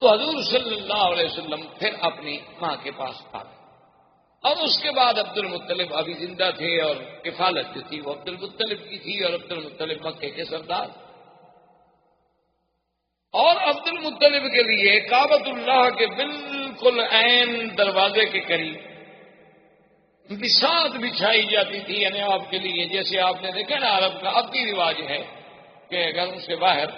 تو حضور صلی اللہ علیہ وسلم پھر اپنی ماں کے پاس آ گئے، اور اس کے بعد عبد المطلب ابھی زندہ تھے، اور کفالت جو تھی وہ عبد المطلب کی تھی، اور عبد المطلب مکے کے سردار، اور عبد المطلب کے لیے کعبۃ اللہ کے بالکل عین دروازے کے قریب بساط بچھائی جاتی تھی، یعنی آپ کے لیے جیسے آپ نے دیکھا نا عرب کا اب بھی رواج ہے کہ گھروں سے باہر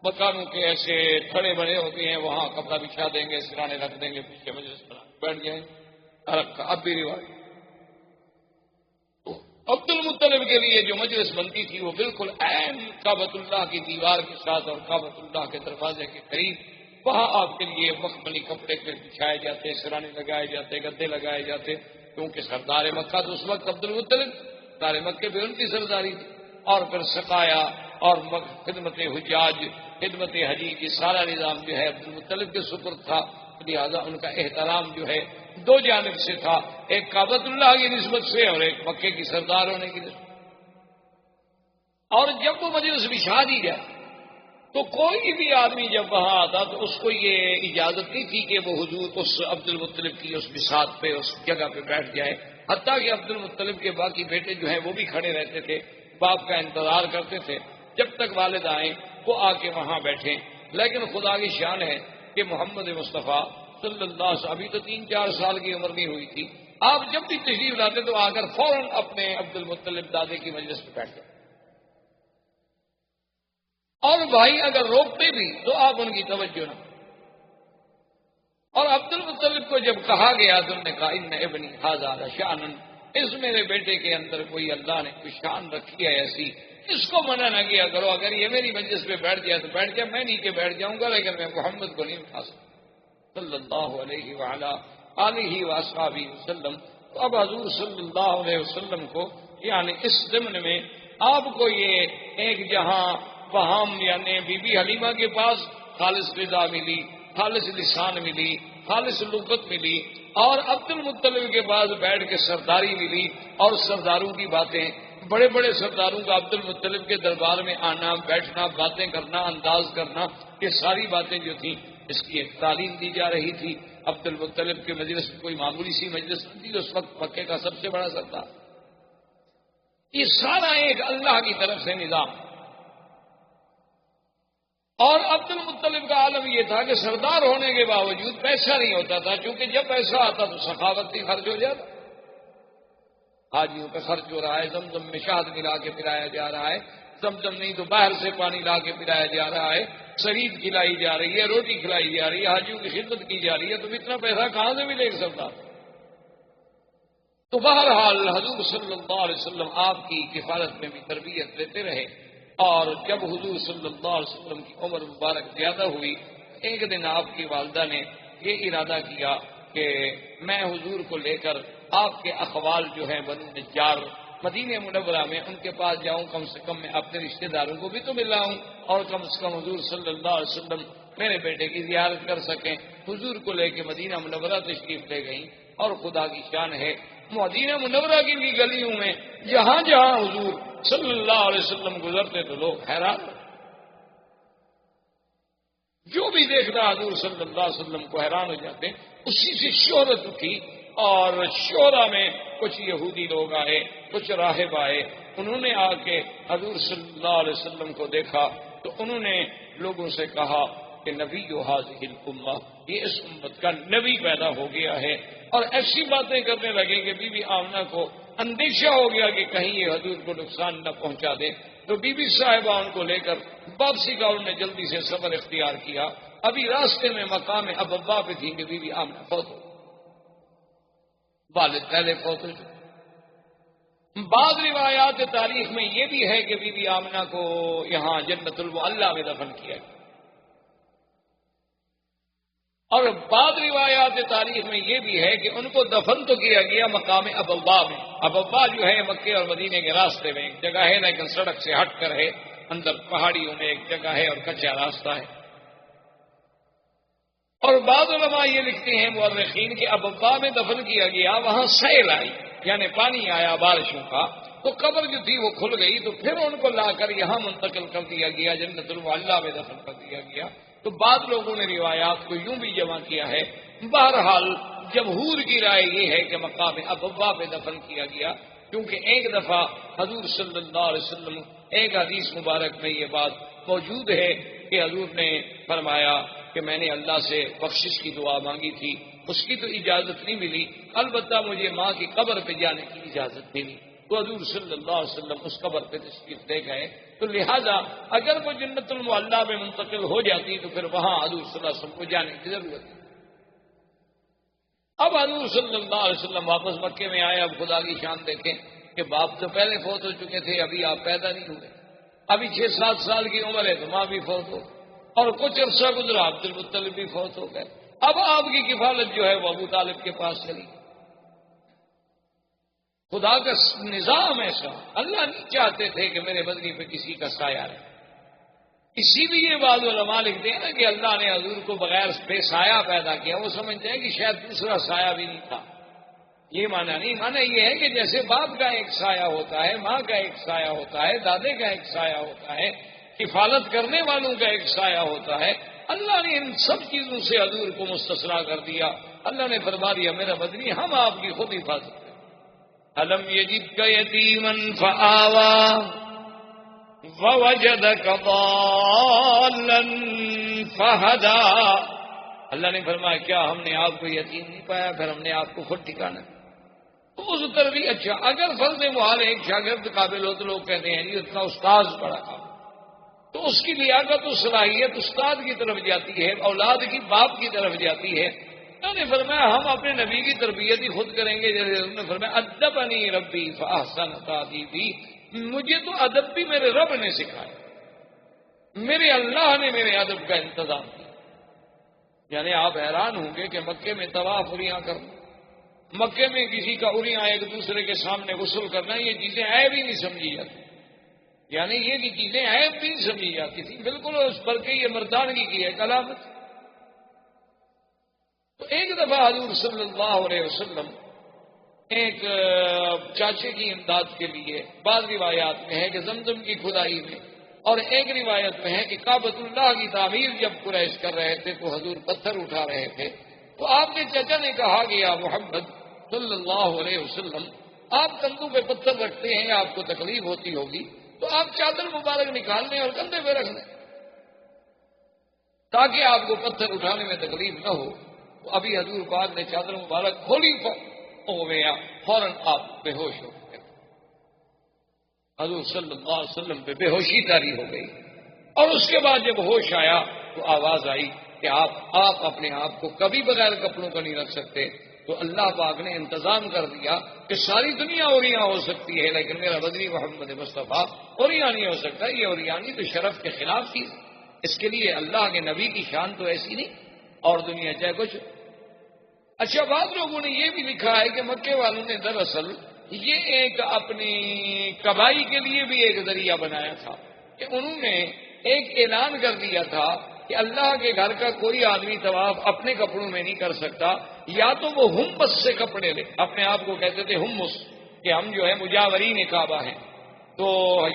مکانوں کے ایسے کھڑے بنے ہوتے ہیں، وہاں کپڑا بچھا دیں گے، سرانے رکھ دیں گے، پیچھے مجلس بیٹھ جائیں، عرب کا اب بھی رواج۔ تو عبد المطلب کے لیے جو مجلس بنتی تھی وہ بالکل عین کعبۃ اللہ کی دیوار کے ساتھ اور کعبۃ اللہ کے دروازے کے قریب، وہاں آپ کے لیے مخملی کپڑے بچھائے جاتے، سرانے لگائے جاتے، گدے لگائے جاتے، کیونکہ سردار مکہ تو اس وقت عبد المطلب، سردار مکے پہ ان کی سرداری تھی، اور پھر سقایا اور خدمت حجاج، خدمت حجیج، یہ سارا نظام جو ہے عبد المطلب کے سپرد تھا، لہٰذا ان کا احترام جو ہے دو جانب سے تھا، ایک کعبۃ اللہ کی نسبت سے اور ایک مکے کی سردار ہونے کی نسبت۔ اور جب وہ مجلس بچھا دی جائے تو کوئی بھی آدمی جب وہاں آتا تو اس کو یہ اجازت نہیں تھی کہ وہ حضور اس عبد المطلب کی اس بساط پہ، اس جگہ پہ بیٹھ جائے، حتیٰ کہ عبد المطلب کے باقی بیٹے جو ہیں وہ بھی کھڑے رہتے تھے، باپ کا انتظار کرتے تھے جب تک والد آئیں وہ آ کے وہاں بیٹھیں۔ لیکن خدا کی شان ہے کہ محمد مصطفیٰ صلی اللہ علیہ وسلم ابھی تو 3-4 سال کی عمر نہیں ہوئی تھی، آپ جب بھی تشریف لاتے تو آ کر فوراً اپنے عبد المطلب دادے کی مجلس پہ بیٹھ جاتے، اور بھائی اگر روکتے بھی تو آپ ان کی توجہ نہ۔ اور عبد المطلب کو جب کہا گیا تو انہوں نے کہا ان ابنی ھذا لشأن، اس میرے بیٹے کے اندر کوئی اللہ نے کوئی شان رکھی ہے ایسی، اس کو منع نہ کیا کرو، اگر یہ میری مجلس پہ بیٹھ جائے تو بیٹھ جائے، میں نیچے بیٹھ جاؤں گا، لیکن میں محمد کو نہیں اٹھا سکتا صلی اللہ علیہ وعلا آلہ واصحابہ وسلم۔ تو اب حضور صلی اللہ علیہ وسلم کو یعنی اس ضمن میں آپ کو یہ ایک جہاں وہاں یعنی بی بی حلیمہ کے پاس خالص رضا ملی، خالص لسان ملی، خالص لغت ملی، اور عبد المطلب کے پاس بیٹھ کے سرداری ملی، اور سرداروں کی باتیں، بڑے بڑے سرداروں کا عبد المطلب کے دربار میں آنا، بیٹھنا، باتیں کرنا، انداز کرنا، یہ ساری باتیں جو تھیں اس کی ایک تعلیم دی جا رہی تھی۔ عبد المطلب کے مجلس میں کوئی معمولی سی مجلس نہیں تھی، اس وقت مکے کا سب سے بڑا سردار۔ یہ سارا ایک اللہ کی طرف سے نظام۔ اور عبد المطلب کا عالم یہ تھا کہ سردار ہونے کے باوجود پیسہ نہیں ہوتا تھا، کیونکہ جب پیسہ آتا تو سخاوت بھی خرچ ہو جاتا، حاجیوں پہ خرچ ہو رہا ہے، زمزم میں شہد ملا کے پلایا جا رہا ہے، زمزم نہیں تو باہر سے پانی لا کے پلایا جا رہا ہے، شرید کھلائی جا رہی ہے، روٹی کھلائی جا رہی ہے، حاجیوں کی خدمت کی جا رہی ہے، تو اتنا پیسہ کہاں سے ملے گا سردار؟ تو بہرحال حضور صلی اللہ علیہ وسلم آپ کی کفالت میں بھی تربیت لیتے رہے، اور جب حضور صلی اللہ علیہ وسلم کی عمر مبارک زیادہ ہوئی، ایک دن آپ کی والدہ نے یہ ارادہ کیا کہ میں حضور کو لے کر آپ کے اخوال جو ہیں بنو نجار مدینہ منورہ میں ان کے پاس جاؤں، کم سے کم میں اپنے رشتہ داروں کو بھی تو ملا ہوں، اور کم سے کم حضور صلی اللہ علیہ وسلم میرے بیٹے کی زیارت کر سکیں۔ حضور کو لے کے مدینہ منورہ تشریف لے گئیں، اور خدا کی شان ہے مدینہ منورہ کی بھی گلیوں میں جہاں جہاں حضور صلی اللہ علیہ وسلم گزرتے تو لوگ حیران، جو بھی دیکھتا حضور صلی اللہ علیہ وسلم کو حیران ہو جاتے۔ اسی سے شہرت اٹھی، اور شعرا میں کچھ یہودی لوگ آئے، کچھ راہب آئے، انہوں نے آ کے حضور صلی اللہ علیہ وسلم کو دیکھا تو انہوں نے لوگوں سے کہا کہ نبی ھذہ الامہ، یہ اس امت کا نبی پیدا ہو گیا ہے، اور ایسی باتیں کرنے لگے کہ بی بی آمنہ کو اندیشہ ہو گیا کہ کہیں یہ حضور کو نقصان نہ پہنچا دے، تو بی بی صاحبہ ان کو لے کر واپسی کا انہوں نے جلدی سے سفر اختیار کیا۔ ابھی راستے میں مقام ابوا پہ تھی کہ بی بی آمنہ فوت ہو، والد پہلے فوت ہو چکے۔ بعض روایات تاریخ میں یہ بھی ہے کہ بی بی آمنہ کو یہاں جنت المعلیٰ میں دفن کیا گیا، اور بعض روایات تاریخ میں یہ بھی ہے کہ ان کو دفن تو کیا گیا مقام ابوا میں۔ ابوا جو ہے مکے اور مدینے کے راستے میں ایک جگہ ہے، لیکن سڑک سے ہٹ کر ہے، اندر پہاڑیوں میں ایک جگہ ہے اور کچا راستہ ہے۔ اور بعض علماء یہ لکھتے ہیں مورخین کہ ابوا میں دفن کیا گیا، وہاں سیل آئی یعنی پانی آیا بارشوں کا، تو قبر جو تھی وہ کھل گئی، تو پھر ان کو لا کر یہاں منتقل کر دیا گیا، جنت المعلیٰ میں دفن کر دیا گیا۔ تو بعض لوگوں نے روایات کو یوں بھی جمع کیا ہے. بہرحال جمہور کی رائے یہ ہے کہ مقام ابوا پہ دفن کیا گیا، کیونکہ ایک دفعہ حضور صلی اللہ علیہ وسلم ایک حدیث مبارک میں یہ بات موجود ہے کہ حضور نے فرمایا کہ میں نے اللہ سے بخشش کی دعا مانگی تھی، اس کی تو اجازت نہیں ملی، البتہ مجھے ماں کی قبر پہ جانے کی اجازت ملی. تو حضور صلی اللہ علیہ وسلم اس قبر پہ تشریف لے گئے. تو لہذا اگر وہ جنت المعلیٰ میں منتقل ہو جاتی تو پھر وہاں حضور صلی اللہ علیہ وسلم کو جانے کی ضرورت ہے. اب حضور صلی اللہ علیہ وسلم واپس مکے میں آئے. اب خدا کی شان دیکھیں کہ باپ تو پہلے فوت ہو چکے تھے، ابھی آپ پیدا نہیں ہوئے، ابھی 6-7 سال کی عمر ہے تو ماں بھی فوت ہو، اور کچھ عرصہ گزرا عبد المطلب بھی فوت ہو گئے. اب آپ کی کفالت جو ہے وہ ابو طالب کے پاس چلی. خدا کا نظام ایسا، اللہ نہیں چاہتے تھے کہ میرے بدنی پہ کسی کا سایہ رہے. اسی لیے بعض علماء لکھتے ہیں نا کہ اللہ نے حضور کو بغیر بے سایہ پیدا کیا. وہ سمجھتے ہیں کہ شاید دوسرا سایہ بھی نہیں تھا. یہ معنی نہیں، معنی یہ ہے کہ جیسے باپ کا ایک سایہ ہوتا ہے، ماں کا ایک سایہ ہوتا ہے، دادے کا ایک سایہ ہوتا ہے، کفالت کرنے والوں کا ایک سایہ ہوتا ہے، اللہ نے ان سب چیزوں سے حضور کو مستثنیٰ کر دیا. اللہ نے فرما دیا میرا بدنی ہم آپ کی خود حفاظت کریں. الم یجدک یتیما فآوی ووجدک ضالا فہدی. اللہ نے فرمایا کیا ہم نے آپ کو یتیم نہیں پایا، پھر ہم نے آپ کو خود ٹھکانا. تو اس طرح بھی اچھا، اگر فرض محال ایک شاگرد قابل ہو تو لوگ کہتے ہیں جی اتنا استاد پڑھا تھا، تو اس کی لیاقت و صلاحیت استاد کی طرف جاتی ہے، اولاد کی باپ کی طرف جاتی ہے. انہوں نے فرمایا ہم اپنے نبی کی تربیت ہی خود کریں گے. جیسے انہوں نے فرمایا ادبنی ربی فاحسن تادیبی، مجھے تو ادب بھی میرے رب نے سکھایا، میرے اللہ نے میرے ادب کا انتظام کیا. یعنی آپ حیران ہوں گے کہ مکے میں طواف اریاں کرنا، مکے میں کسی کا اریاں ایک دوسرے کے سامنے غسل کرنا، یہ چیزیں عیب ہی نہیں سمجھی جاتی. یعنی یہ کی چیزیں عیب بھی نہیں سمجھی جاتی تھی، بالکل اس پر کے یہ مردانگی کی ہے علامت. تو ایک دفعہ حضور صلی اللہ علیہ وسلم ایک چاچے کی امداد کے لیے، بعض روایات میں ہے کہ زمزم کی کھدائی میں، اور ایک روایت میں ہے کہ کعبۃ اللہ کی تعمیر جب قریش کر رہے تھے تو حضور پتھر اٹھا رہے تھے. تو آپ کے چچا نے کہا کہ یا محمد صلی اللہ علیہ وسلم آپ کندھوں پہ پتھر رکھتے ہیں، آپ کو تکلیف ہوتی ہوگی، تو آپ چادر مبارک نکال لیں اور کندھے پہ رکھ لیں تاکہ آپ کو پتھر اٹھانے میں تکلیف نہ ہو. تو ابھی حضور پاک نے چادر مبارک کھولی ہو گیا، فوراً آپ بے ہوش ہو گئے. حضور صلی اللہ علیہ وسلم پہ بے ہوشی طاری ہو گئی، اور اس کے بعد جب ہوش آیا تو آواز آئی کہ آپ اپنے آپ کو کبھی بغیر کپڑوں کا نہیں رکھ سکتے. تو اللہ پاک نے انتظام کر دیا کہ ساری دنیا اوریاں ہو سکتی ہے لیکن میرا بدنی محمد مصطفیٰ اوریاں نہیں ہو سکتا. یہ اوریانی تو شرف کے خلاف تھی، اس کے لیے اللہ کے نبی کی شان تو ایسی نہیں، اور دنیا چاہے کچھ. اچھا، بعض لوگوں نے یہ بھی لکھا ہے کہ مکے والوں نے دراصل یہ ایک اپنی کبائی کے لیے بھی ایک ذریعہ بنایا تھا کہ انہوں نے ایک اعلان کر دیا تھا کہ اللہ کے گھر کا کوئی آدمی طواف اپنے کپڑوں میں نہیں کر سکتا، یا تو وہ ہمس سے کپڑے لے، اپنے آپ کو کہتے تھے ہمس کہ ہم جو ہے مجاورین کعبہ ہیں، تو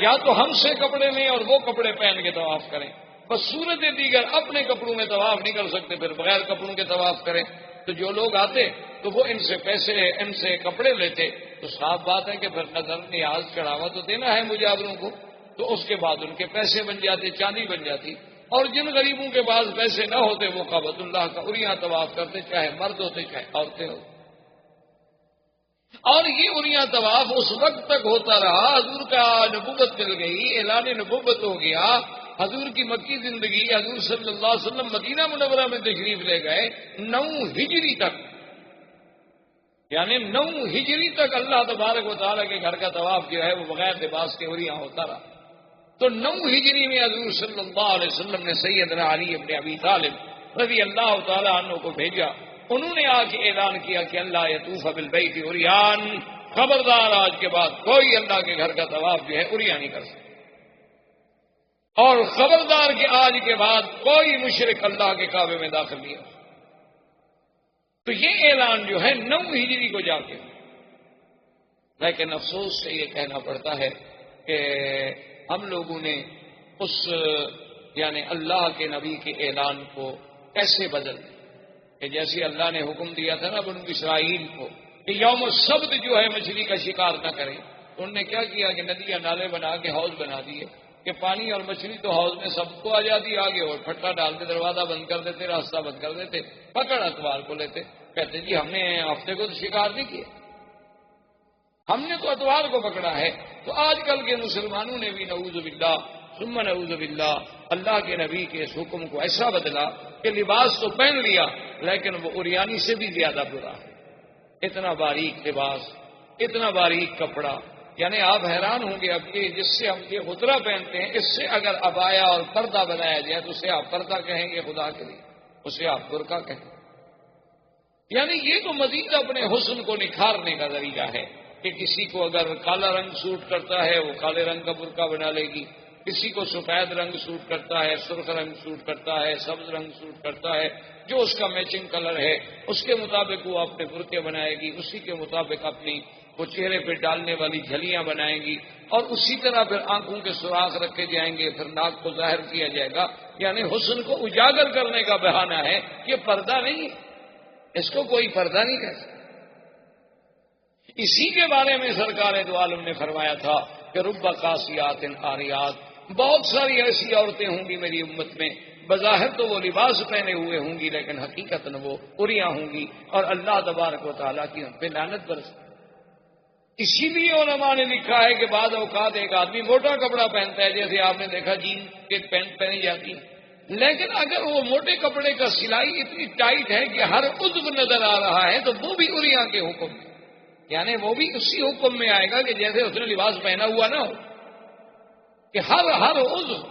یا تو ہم سے کپڑے لیں اور وہ کپڑے پہن کے طواف کریں. بس صورت دیگر اپنے کپڑوں میں طواف نہیں کر سکتے، پھر بغیر کپڑوں کے طواف کریں. تو جو لوگ آتے تو وہ ان سے پیسے، ان سے کپڑے لیتے. تو صاف بات ہے کہ پھر نظر نیاز چڑھاوا تو دینا ہے مجاوروں کو، تو اس کے بعد ان کے پیسے بن جاتے، چاندی بن جاتی. اور جن غریبوں کے پاس پیسے نہ ہوتے وہ کعبۃ اللہ کا اریاں طواف کرتے، چاہے مرد ہوتے چاہے عورتیں ہوتے. اور یہ اریاں طواف اس وقت تک ہوتا رہا، حضور کا نبوت مل گئی، اعلان نبوت ہو گیا، حضور کی مکی زندگی، حضور صلی اللہ علیہ وسلم مدینہ منورہ میں تشریف لے گئے. 9 ہجری تک، یعنی 9 ہجری تک اللہ تبارک و تعالیٰ کے گھر کا طواف جو ہے وہ بغیر لباس کے اریاں ہوتا رہا. تو 9 ہجری میں حضور صلی اللہ علیہ وسلم نے سیدنا علی ابن ابی طالب رضی اللہ تعالیٰ عنہ کو بھیجا. انہوں نے آ کے اعلان کیا کہ اللہ یطوف بالبیت عریان، خبردار آج کے بعد کوئی اللہ کے گھر کا طواف جو ہے اریاں نہیں کر سکتا، اور خبردار کہ آج کے بعد کوئی مشرک اللہ کے کعبے میں داخل نہیں ہو. تو یہ اعلان جو ہے 9 ہجری کو جا کے، لیکن افسوس سے یہ کہنا پڑتا ہے کہ ہم لوگوں نے اس یعنی اللہ کے نبی کے اعلان کو کیسے بدل دیں کہ جیسے اللہ نے حکم دیا تھا نا بنو اسرائیل کو کہ یوم السبت جو ہے مچھلی کا شکار نہ کریں، تو انہوں نے کیا کیا کہ ندیاں نالے بنا کے حوض بنا دیے کہ پانی اور مچھلی تو حوض میں سب کو آ جاتی آگے، اور پھٹا ڈال کے دروازہ بند کر دیتے، راستہ بند کر دیتے، پکڑ اتوار کو لیتے، کہتے جی ہم نے ہفتے کو تو شکار نہیں کیا، ہم نے تو اتوار کو پکڑا ہے۔ تو آج کل کے مسلمانوں نے بھی نعوذ باللہ ثم نعوذ باللہ اللہ کے نبی کے اس حکم کو ایسا بدلا کہ لباس تو پہن لیا لیکن وہ عریانی سے بھی زیادہ برا ہے۔ اتنا باریک لباس، اتنا باریک کپڑا، یعنی آپ حیران ہوں گے اب کہ جس سے ہم یہ غترہ پہنتے ہیں اس سے اگر عبایا اور پردہ بنایا جائے تو اسے آپ پردہ کہیں گے خدا کے لیے، اسے آپ برقع کہیں گے۔ یعنی یہ تو مزید اپنے حسن کو نکھارنے کا ذریعہ ہے کہ کسی کو اگر کالا رنگ سوٹ کرتا ہے وہ کالے رنگ کا برقع بنا لے گی، کسی کو سفید رنگ سوٹ کرتا ہے، سرخ رنگ سوٹ کرتا ہے، سبز رنگ سوٹ کرتا ہے، جو اس کا میچنگ کلر ہے اس کے مطابق وہ اپنے برقعے بنائے گی، اسی کے مطابق اپنی وہ چہرے پہ ڈالنے والی جھلیاں بنائیں گی، اور اسی طرح پھر آنکھوں کے سوراخ رکھے جائیں گے، پھر ناک کو ظاہر کیا جائے گا۔ یعنی حسن کو اجاگر کرنے کا بہانہ ہے، یہ پردہ نہیں ہے، اس کو کوئی پردہ نہیں کہہ سکتا۔ اسی کے بارے میں سرکار دو عالم نے فرمایا تھا کہ رب قاسیات عاریات، بہت ساری ایسی عورتیں ہوں گی میری امت میں، بظاہر تو وہ لباس پہنے ہوئے ہوں گی لیکن حقیقت وہ عریاں ہوں گی، اور اللہ تبارک و تعالیٰ کی ہم پہ لعنت برس۔ اسی لیے علماء نے لکھا ہے کہ بعض اوقات ایک آدمی موٹا کپڑا پہنتا ہے، جیسے آپ نے دیکھا جین کے پینٹ پہنی جاتی ہے، لیکن اگر وہ موٹے کپڑے کا سلائی اتنی ٹائٹ ہے کہ ہر عضو نظر آ رہا ہے تو وہ بھی عریاں کے حکم میں، یعنی وہ بھی اسی حکم میں آئے گا کہ جیسے اس نے لباس پہنا ہوا نہ ہو، کہ ہر عضو،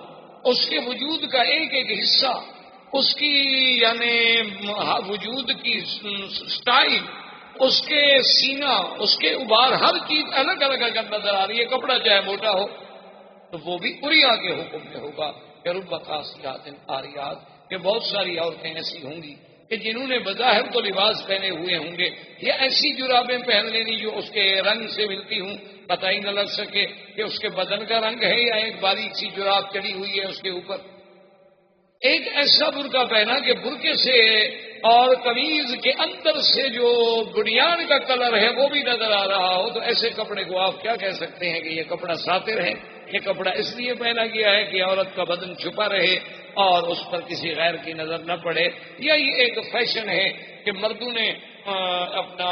اس کے وجود کا ایک ایک حصہ، اس کی یعنی وجود کی سٹائل، اس کے سینہ، اس کے ابار، ہر چیز الگ الگ اگر نظر آ رہی ہے، کپڑا چاہے موٹا ہو تو وہ بھی عریاں کے حکم میں ہوگا کہ رب قاسیات عاریات، کہ بہت ساری عورتیں ایسی ہوں گی کہ جنہوں نے بظاہر تو لباس پہنے ہوئے ہوں گے، یا ایسی جرابیں پہن لینی جو اس کے رنگ سے ملتی ہوں، پتہ ہی نہ لگ سکے کہ اس کے بدن کا رنگ ہے یا ایک باریک سی جراب چڑھی ہوئی ہے اس کے اوپر۔ ایک ایسا برقع پہنا کہ برقعے سے اور قمیض کے اندر سے جو بنیاد کا کلر ہے وہ بھی نظر آ رہا ہو، تو ایسے کپڑے کو آپ کیا کہہ سکتے ہیں کہ یہ کپڑا ساتر ہے؟ یہ کپڑا اس لیے پہنا گیا ہے کہ عورت کا بدن چھپا رہے اور اس پر کسی غیر کی نظر نہ پڑے، یا یہ ایک فیشن ہے کہ مردوں نے اپنا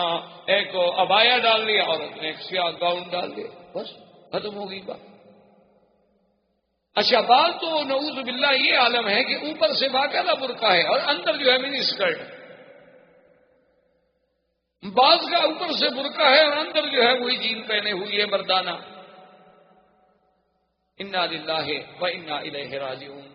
ایک عبایا ڈال لیا، عورت نے ایک سیاہ گاؤن ڈال لیا، بس ختم ہو گئی بات۔ اچھا، بات تو نعوذ باللہ یہ عالم ہے کہ اوپر سے باقاعدہ برقع ہے اور اندر جو ہے منی اسکرٹ، بعض کا اوپر سے برقع ہے اور اندر جو ہے وہی جین پہنے ہوئی ہے مردانہ۔ انا للہ و انا الیہ راجعون۔